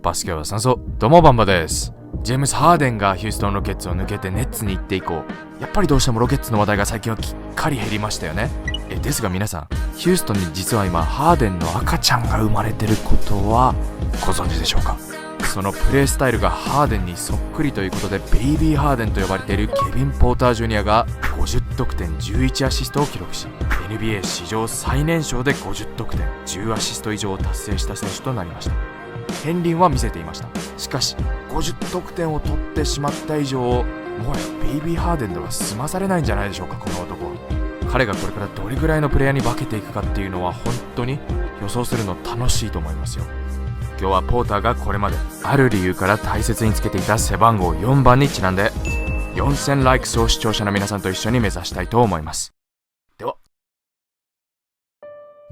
バスケは酸素。どうもバンバです。ジェームス・ハーデンがヒューストン・ロケッツを抜けてネッツに行って以降、やっぱりどうしてもロケッツの話題が最近はきっかり減りましたよね。ですが皆さん、ヒューストンに実は今ハーデンの赤ちゃんが生まれてることはご存知でしょうか。そのプレースタイルがハーデンにそっくりということで、ベイビーハーデンと呼ばれているケビン・ポーター・ジュニアが50得点11アシストを記録し、 NBA 史上最年少で50得点10アシスト以上を達成した選手となりました。片鱗は見せていました。しかし50得点を取ってしまった以上、もはやベイビーハーデンでは済まされないんじゃないでしょうか。この男は、彼がこれからどれぐらいのプレイヤーに化けていくかっていうのは本当に予想するの楽しいと思いますよ。今日はポーターがこれまである理由から大切につけていた背番号4番にちなんで4000ライクスを視聴者の皆さんと一緒に目指したいと思います。では、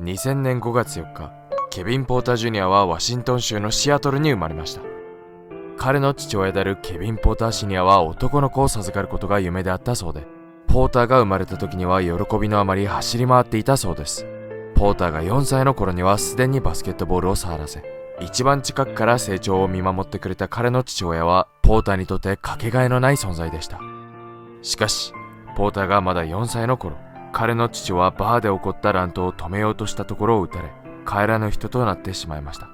2000年5月4日、ケビン・ポーター・ジュニアはワシントン州のシアトルに生まれました。彼の父親であるケビン・ポーター・シニアは男の子を授かることが夢であったそうで、ポーターが生まれた時には喜びのあまり走り回っていたそうです。ポーターが4歳の頃にはすでにバスケットボールを触らせ、一番近くから成長を見守ってくれた彼の父親はポーターにとってかけがえのない存在でした。しかしポーターがまだ4歳の頃、彼の父はバーで起こった乱闘を止めようとしたところを撃たれ、帰らぬ人となってしまいました。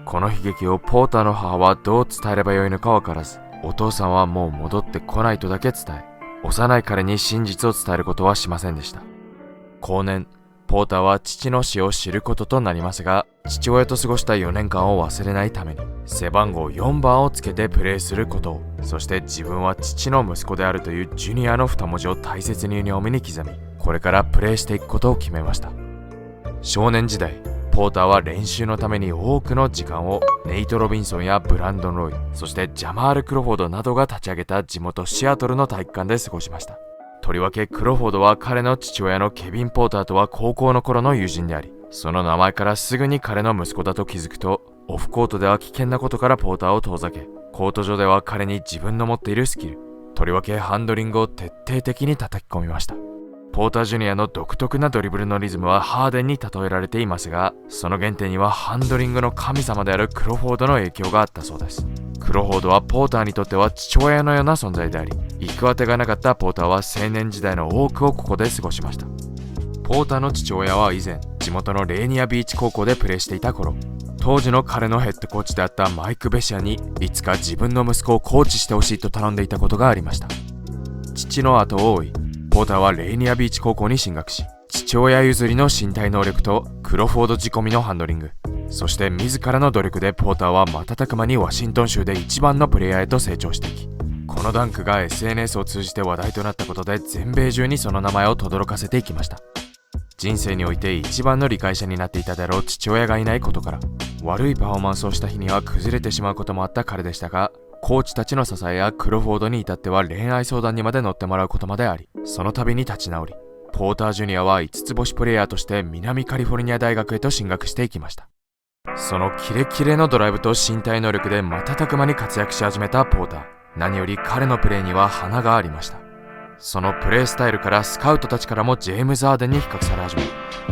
この悲劇をポーターの母はどう伝えればよいのか分からず、お父さんはもう戻ってこないとだけ伝え、幼い彼に真実を伝えることはしませんでした。後年、ポーターは父の死を知ることとなりますが、父親と過ごした4年間を忘れないために背番号4番をつけてプレーすることを、そして自分は父の息子であるというジュニアの2文字を大切にユニフォームに刻み、これからプレーしていくことを決めました。少年時代、ポーターは練習のために多くの時間をネイト・ロビンソンやブランドン・ロイ、そしてジャマール・クロフォードなどが立ち上げた地元シアトルの体育館で過ごしました。とりわけクロフォードは彼の父親のケビン・ポーターとは高校の頃の友人であり、その名前からすぐに彼の息子だと気づくと、オフコートでは危険なことからポーターを遠ざけ、コート上では彼に自分の持っているスキル、とりわけハンドリングを徹底的に叩き込みました。ポーター・ジュニアの独特なドリブルのリズムはハーデンに例えられていますが、その原点にはハンドリングの神様であるクロフォードの影響があったそうです。クロフォードはポーターにとっては父親のような存在であり、行く当てがなかったポーターは青年時代の多くをここで過ごしました。ポーターの父親は以前、地元のレーニアビーチ高校でプレーしていた頃、当時の彼のヘッドコーチであったマイク・ベシアにいつか自分の息子をコーチしてほしいと頼んでいたことがありました。父の後を追い、ポーターはレーニアビーチ高校に進学し、父親譲りの身体能力とクロフォード仕込みのハンドリング、そして自らの努力でポーターは瞬く間にワシントン州で一番のプレイヤーへと成長していき、このダンクが SNS を通じて話題となったことで全米中にその名前を轟かせていきました。人生において一番の理解者になっていたであろう父親がいないことから、悪いパフォーマンスをした日には崩れてしまうこともあった彼でしたが、コーチたちの支えやクロフォードに至っては恋愛相談にまで乗ってもらうことまであり、その度に立ち直り、ポーター・ジュニアは5つ星プレイヤーとして南カリフォルニア大学へと進学していきました。そのキレキレのドライブと身体能力で瞬く間に活躍し始めたポーター。何より彼のプレーには花がありました。そのプレースタイルからスカウトたちからもジェームズ・ハーデンに比較され始め、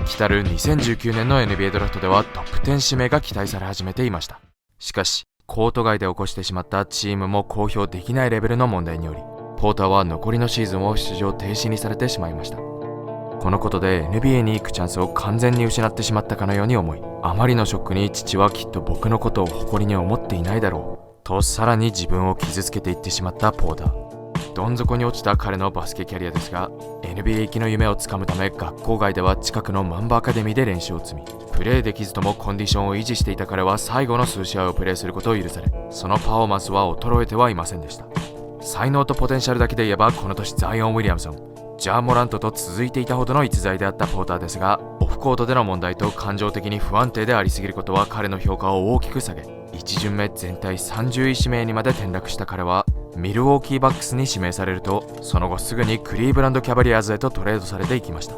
来たる2019年の NBA ドラフトではトップ10指名が期待され始めていました。しかしコート外で起こしてしまったチームも公表できないレベルの問題により、ポーターは残りのシーズンを出場停止にされてしまいました。このことで NBA に行くチャンスを完全に失ってしまったかのように思い、あまりのショックに父はきっと僕のことを誇りに思っていないだろうと、さらに自分を傷つけていってしまったポーター。どん底に落ちた彼のバスケキャリアですが、 NBA 行きの夢をつかむため学校外では近くのマンバアカデミーで練習を積み、プレーできずともコンディションを維持していた彼は最後の数試合をプレーすることを許され、そのパフォーマンスは衰えてはいませんでした。才能とポテンシャルだけで言えば、この年ザイオン・ウィリアムソン、ジャー・モラントと続いていたほどの逸材であったポーターですが、オフコートでの問題と感情的に不安定でありすぎることは彼の評価を大きく下げ、1巡目全体30位指名にまで転落した彼はミルウォーキーバックスに指名されると、その後すぐにクリーブランドキャバリアーズへとトレードされていきました。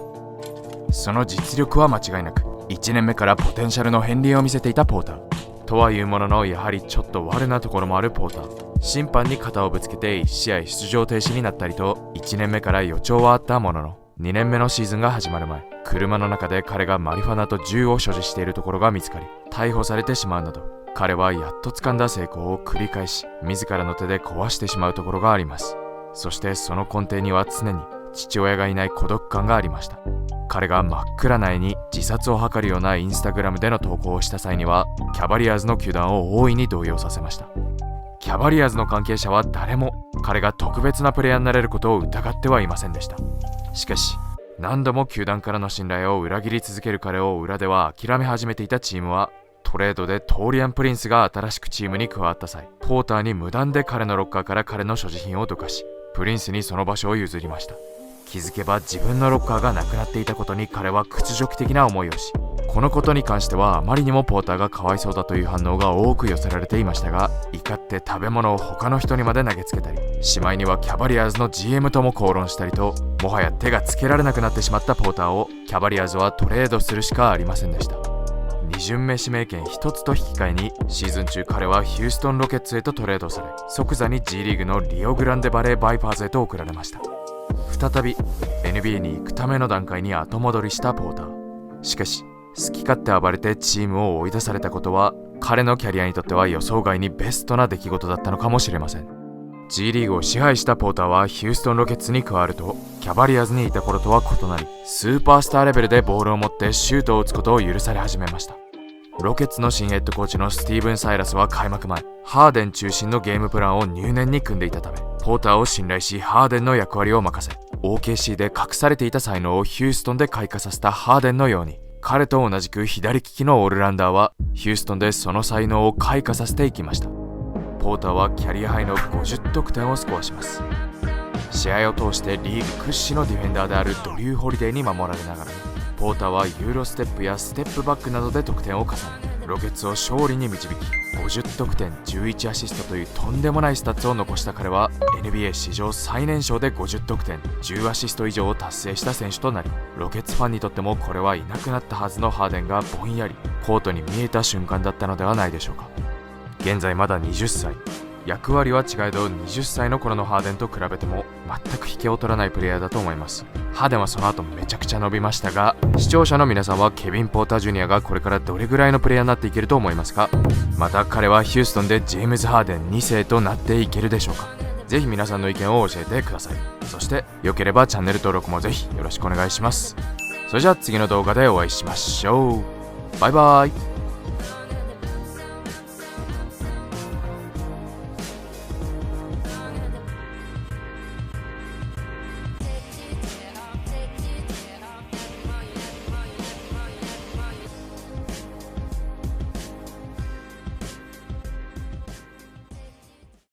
その実力は間違いなく1年目からポテンシャルの片鱗を見せていたポーターとはいうものの、やはりちょっと悪なところもあるポーター。審判に肩をぶつけて1試合出場停止になったりと、1年目から予兆はあったものの、2年目のシーズンが始まる前、車の中で彼がマリファナと銃を所持しているところが見つかり、逮捕されてしまうなど、彼はやっと掴んだ成功を繰り返し自らの手で壊してしまうところがあります。そしてその根底には常に父親がいない孤独感がありました。彼が真っ暗な絵に自殺を図るようなインスタグラムでの投稿をした際にはキャバリアーズの球団を大いに動揺させました。キャバリアーズの関係者は誰も彼が特別なプレイヤーになれることを疑ってはいませんでした。しかし何度も球団からの信頼を裏切り続ける彼を裏では諦め始めていたチームは、トレードでトーリアン・プリンスが新しくチームに加わった際、ポーターに無断で彼のロッカーから彼の所持品をどかし、プリンスにその場所を譲りました。気づけば自分のロッカーがなくなっていたことに彼は屈辱的な思いをし、このことに関してはあまりにもポーターがかわいそうだという反応が多く寄せられていましたが、怒って食べ物を他の人にまで投げつけたり、しまいにはキャバリアーズの GM とも口論したりと、もはや手がつけられなくなってしまったポーターをキャバリアーズはトレードするしかありませんでした。2巡目指名権1つと引き換えにシーズン中彼はヒューストンロケッツへとトレードされ、即座に G リーグのリオグランデバレーバイパーズへと送られました。再び NBA に行くための段階に後戻りしたポーター。しかし好き勝手暴れてチームを追い出されたことは彼のキャリアにとっては予想外にベストな出来事だったのかもしれません。 G リーグを支配したポーターはヒューストンロケッツに加わると、キャバリアーズにいた頃とは異なりスーパースターレベルでボールを持ってシュートを打つことを許され始めました。ロケッツの新ヘッドコーチのスティーブン・サイラスは開幕前、ハーデン中心のゲームプランを入念に組んでいたため、ポーターを信頼しハーデンの役割を任せ、 OKC で隠されていた才能をヒューストンで開花させたハーデンのように、彼と同じく左利きのオールラウンダーはヒューストンでその才能を開花させていきました。ポーターはキャリアハイの50得点をスコアします。試合を通してリーグ屈指のディフェンダーであるドリュー・ホリデーに守られながら、ポーターはユーロステップやステップバックなどで得点を重ね、ロケッツを勝利に導き、50得点11アシストというとんでもないスタッツを残した彼は NBA 史上最年少で50得点10アシスト以上を達成した選手となり、ロケッツファンにとってもこれはいなくなったはずのハーデンがぼんやりコートに見えた瞬間だったのではないでしょうか。現在まだ20歳、役割は違えど20歳の頃のハーデンと比べても全く引けを取らないプレイヤーだと思います。ハーデンはその後めちゃくちゃ伸びましたが、視聴者の皆さんはケビン・ポーター・ジュニアがこれからどれぐらいのプレイヤーになっていけると思いますか？また彼はヒューストンでジェームズ・ハーデン2世となっていけるでしょうか？ぜひ皆さんの意見を教えてください。そして良ければチャンネル登録もぜひよろしくお願いします。それじゃあ次の動画でお会いしましょう。バイバイ。